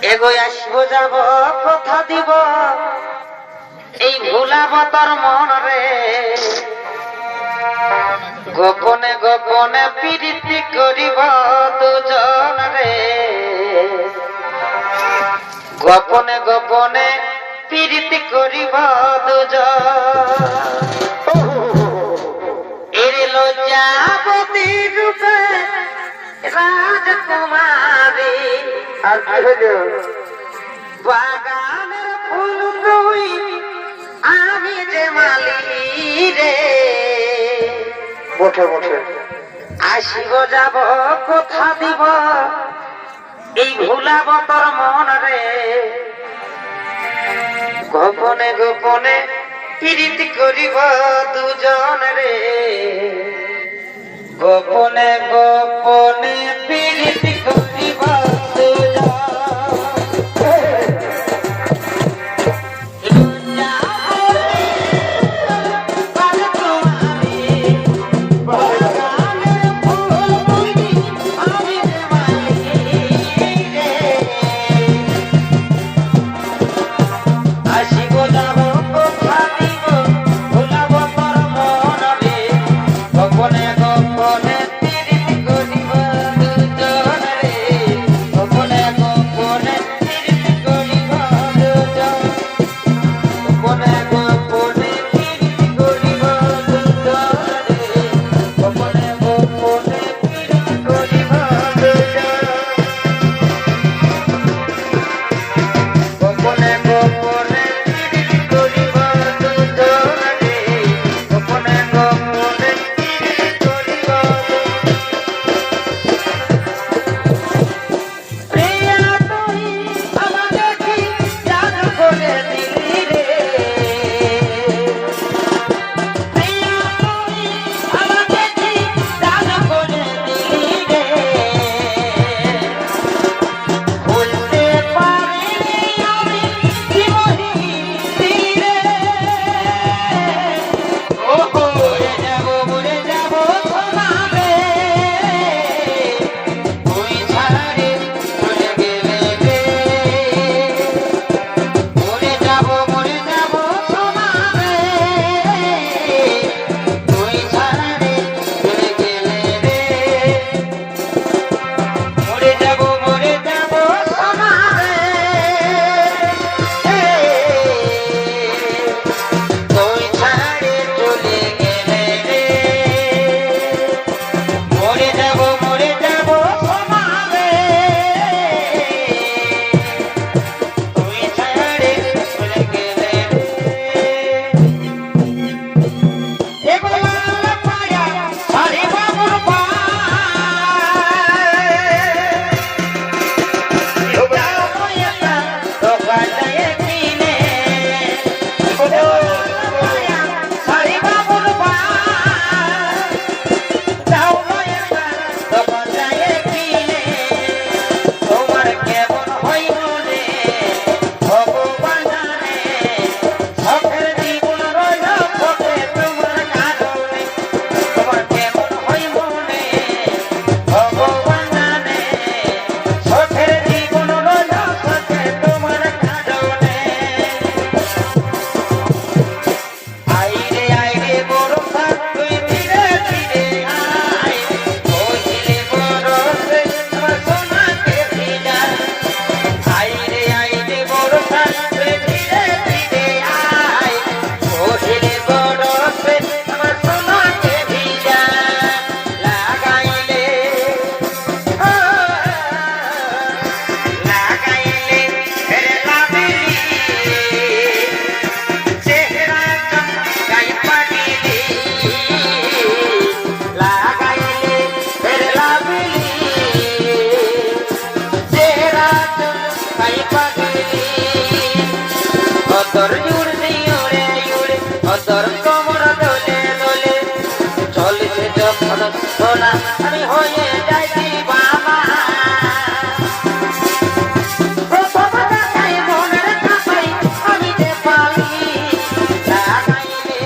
এগো আসবো যাব কথা দিব এই ভুলাব তোর মন রে গোপনে গোপনে প্রীতি করিব দুজন রে গোপনে গোপনে প্রীতি করিব দুজন এর লজ্জাবতী রূপে রাজকুমারী আর কি হলো বাগানের ফুল তুই আমি যে মালি রে বটে বটে আসিব যাব কথা দিব এই ভুলাব তোর মন রে গোপনে গোপনে প্রীতি করিব দুজন রে গোপনে গোপনে প্রীতি করিব দুজন আমি হয়ে যাইছি বাবা আমি যে পালি লাগাইলে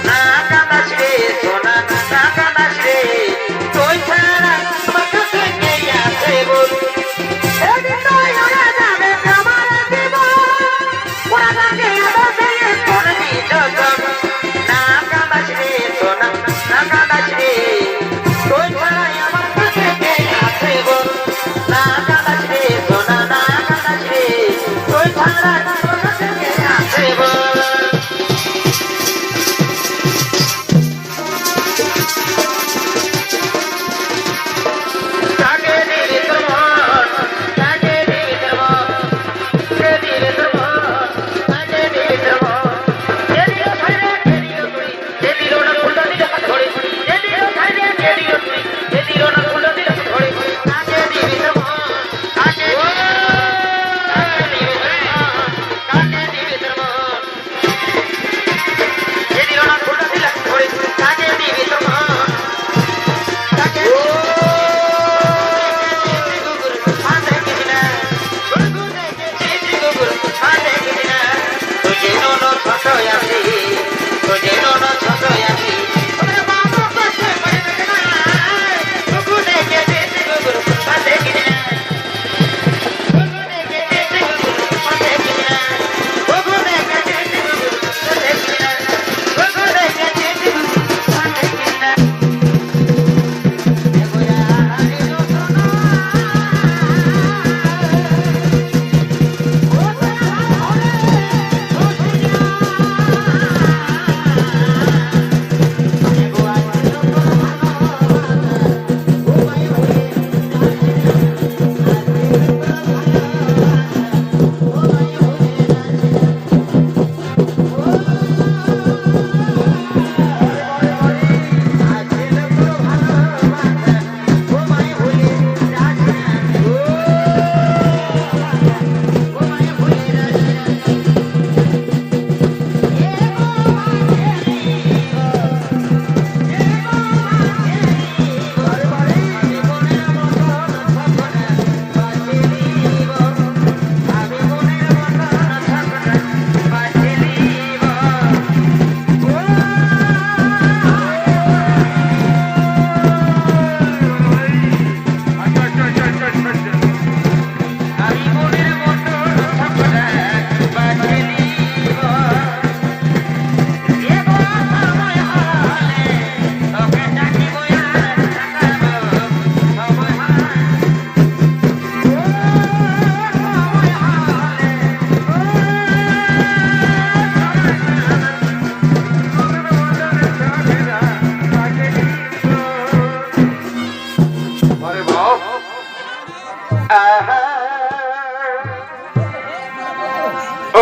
না কাঁদাস রে সোনা না কাঁদাস রে তুই ছাড়া আমার কাছে কে আছে বল এদিন তুই ওরা যাবে আমার জীবন ওরা যাকে আদতে করবি যতন না কাঁদাস রে সোনা না কাঁদাস রে তুই ছাড়া আমার কাছে কে আছে বল না কাঁদাস রে সোনা না কাঁদাস রে তুই ছাড়া আমার কাছে কে আছে বল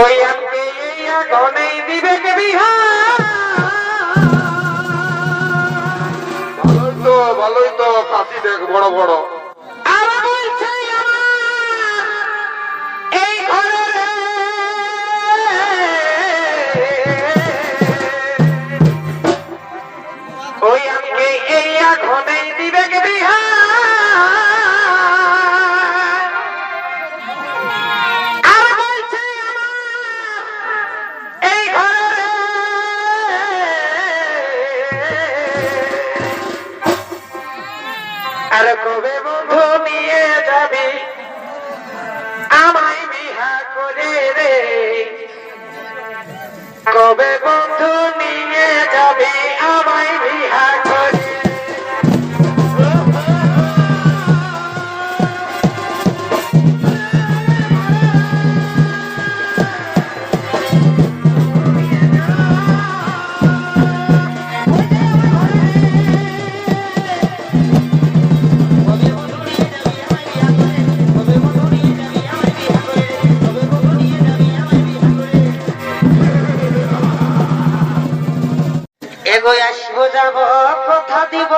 ওই আজকে এই আগুনেই বিবেক বিহার ভালোই তো কাশি দেখ বড় বড় আর বলছে আমার এই ঘরে ওই আজকে এই আগুনেই বিবেক বিহার আর কবে বন্ধু নিয়ে যাবি আমায় বিহা করে রে কবে বন্ধু নিয়ে যাবি আমায় বিহা করে এগোয় আসবো যাব কথা দিব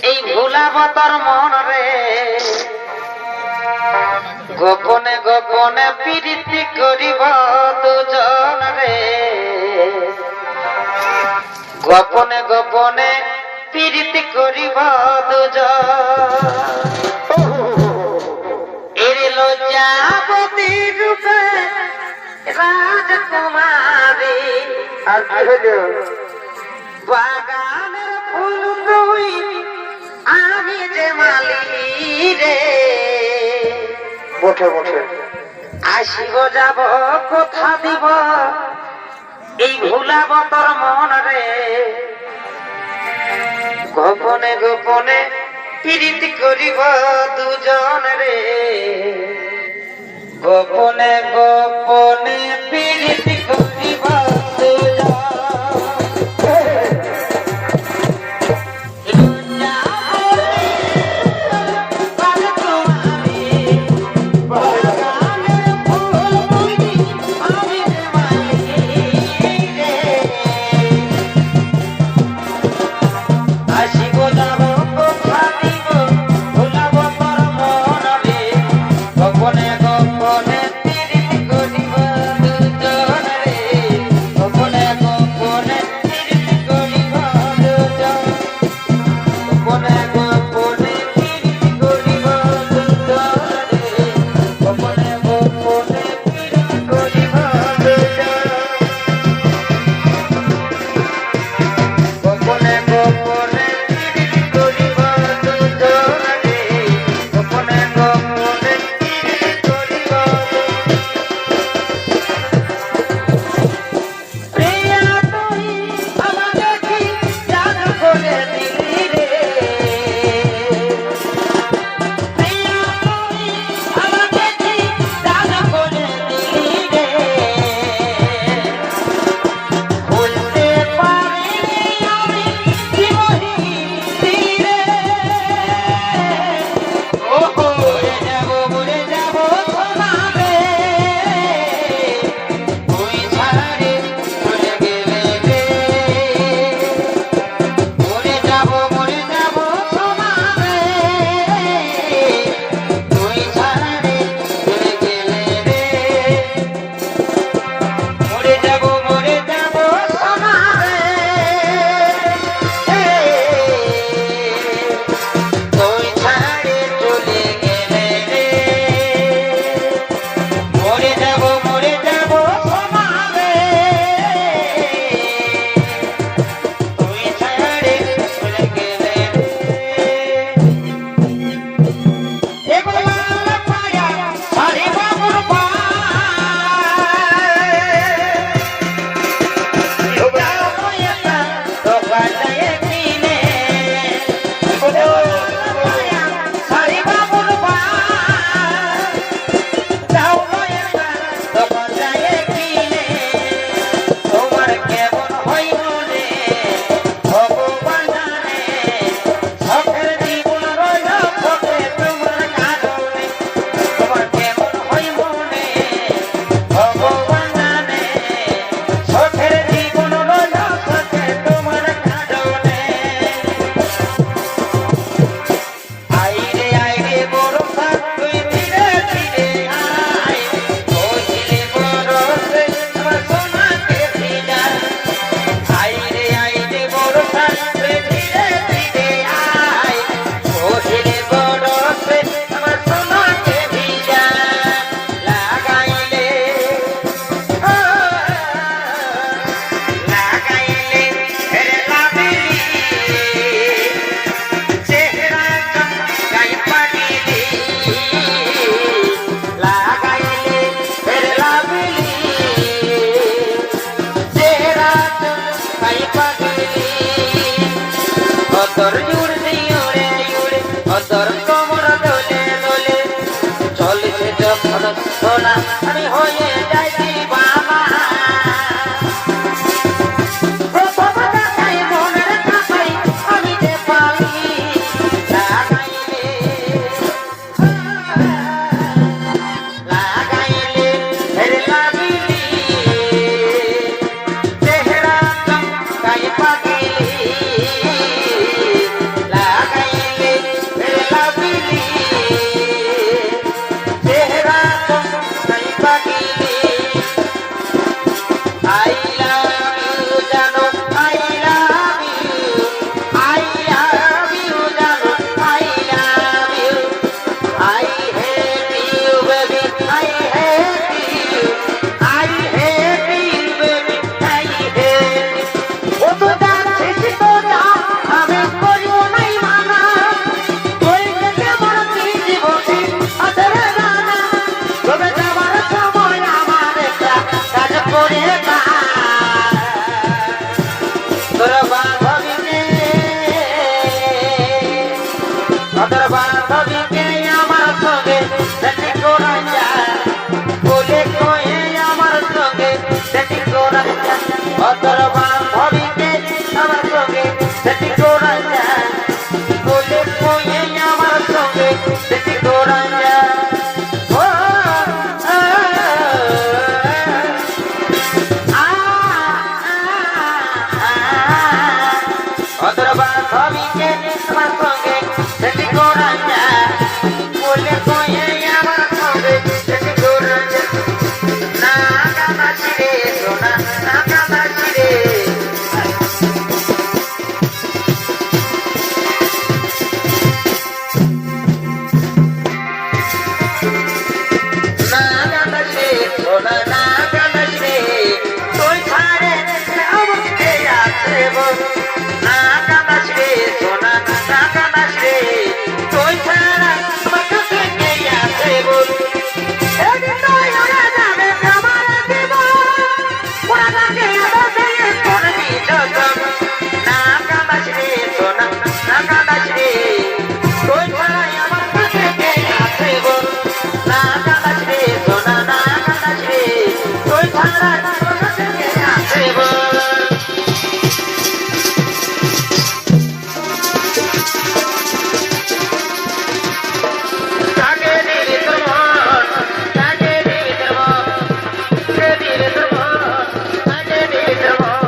এই ভুলাব তোর মন রে গোপনে গোপনে প্রীতি করিব দুজন রে গোপনে গোপনে প্রীতি করিব দুজন এর লজ্জাবতী রূপে রাজকুমারী আর কি হইলো? বাগানের ফুল তুই আমি যে মালি রে বটে বটে। আসিব যাব কথা দিব এই ভুলাব তোর মন রে গোপনে গোপনে প্রীতি করিব দুজন রে গোপনে গোপনে প্রীতি করিব দুজন সোনা আমি হয়ে যাই বাবা প্রথম দেখাই মনের কাছে আমি যে পালি লাগাইলে হেরে লাগিলি চেহারা চমকাই পাগিলি লাগাইলে হেরে লাগিলি চেহারা I love you, Jano. I love you. I love you, Jano. I love you. I hate you, baby. I hate you. I hate you, baby. I hate you. তোর বান্ধবীকে আমার সঙ্গে সেটি করা যায় বলে কয়ে আমার সঙ্গে সেটি করা যায় ও তোর বান্ধবীকে আমার সঙ্গে সেটি করা যায় বলে কয়ে আমার সঙ্গে সেটি করা যায় না কামাচ্ছি রে সোনা না কামাচ্ছি রে না কামাচ্ছি সোনা না কামাচ্ছি তুই ছাড়ে আমাকে আছে বল না কামাচ্ছি সোনা না কামাচ্ছি তুই ছাড়া আমার কাছে কে আছে বল এদিন তুই ওরা যাবে আমার জীবন ওরা যাকে আদতে করবি যতন না কামাচ্ছি সোনা না কামাচ্ছি তুই ছাড়া আমার কাছে কে আছে বল না কামাচ্ছি সোনা না কামাচ্ছি তুই ছাড়া আমার কাছে কে আছে বল কাকে দিবি তোর মন কাকে দিবি তোর মন কে দিবি তোর মন কাকে দিবি তোর মন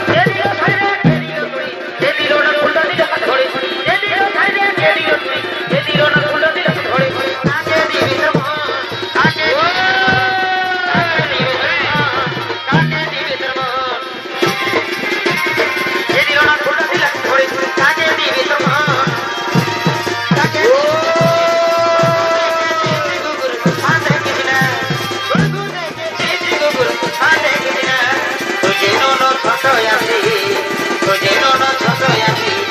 কে দিল ছাইরে কে দিল তুই কে দিল না ফুলটা দিল হাত ধরে কে দিল ছাইরে কে দিল তুই কে দিল না ফুলটা দিল হাত ধরে কাকে দিবি তোর মন কাকে দিবি তোর মন কাকে দিবি তোর মন কে দিল না ফুলটা দিল হাত ধরে কাকে দিবি তোর মন কাকে ছোট আছি